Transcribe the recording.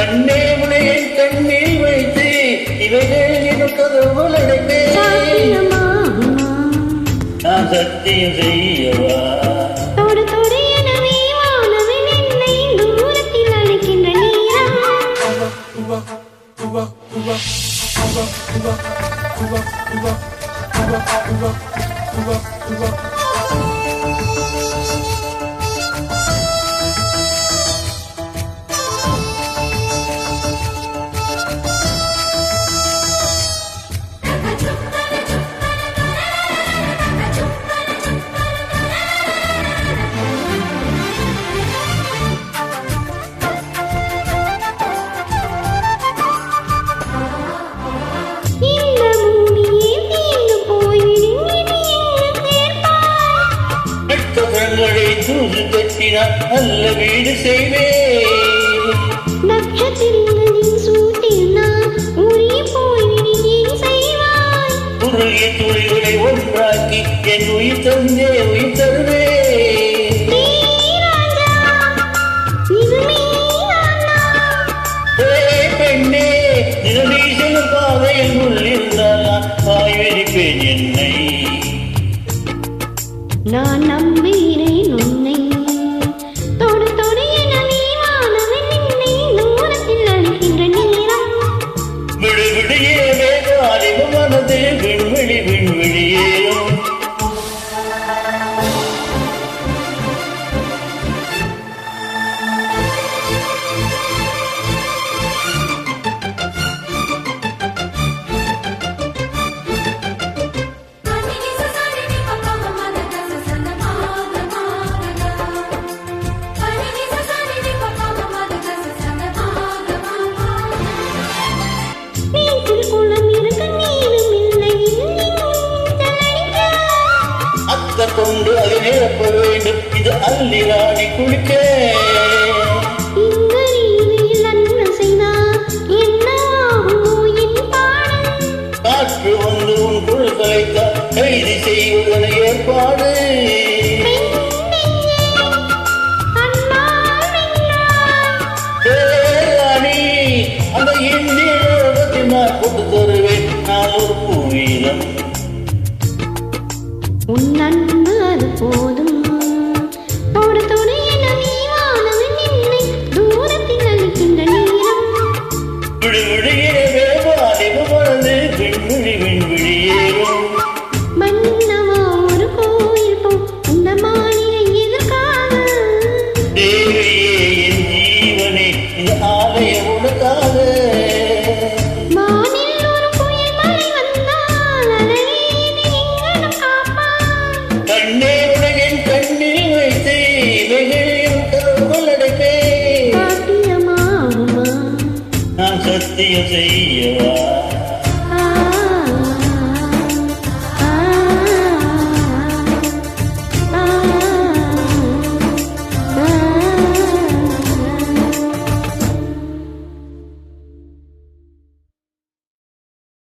கண்ணே உனை என் கண்ணில் வைத்து இவைகள் எனும் கதவுகள் அடைப்பேன். நான் சத்தியம் செய்யவா தூது கட்டினால் நல்ல வீடு செய்வேன். நட்சத்திரங்களின் சூட்டினால் உரிய போய்விடுவேன் செய்வாய். உருகிய துளிகளை ஒன்றாக்கி என் உயிர் தந்தே உயிர் தருவேன். பெண்ணே தினமே செல்லும் பாதையில் உள்ளிருந்தால் நான் பாய் வெடிப்பேன் என்னை. நான் நம்புகிறேன் உன்னை தொடு தொடு என நீ வானவன் என்னை தூரத்தில் அழைக்கின்ற நேரம். விடு விடியே வேக அறிவு மனது விண்வெளி விண்வெளியேறும். கொண்டு அதை நிரப்ப வேண்டும். இது அள்ளி ராணி குளிக்க காற்று வந்து உன் குழல் கலைத்தால் கைது செய்வதன ஏற்பாடு. அந்த இந்திய நான் கொண்டு தருவேன். நான் ஒரு பூவீரம். உன் அன்பு அது போதும். தொடு தொடு என நீ வானவன் என்னை தூரத்தில் அழைக்கின்ற நேரம். விடு விடியே வேக அறிவு மனது விண்வெளி விண்வெளியேறும். மன்னவா ஒரு கோயில் போ இந்த மாளிகை எதற்காக? தேவியே என் ஜீவனே இந்த ஆலயம் உனக்காக. வானில் ஒரு புயல் மழை வந்தால் அழகே நீ எங்கனம் காப்பாய். கண்ணே உனை என் கண்ணில் வைத்து இவைகள் கதவுகள் அடைப்பேன். சாத்தியமாகுமா? நான் சத்தியம் செய்யவா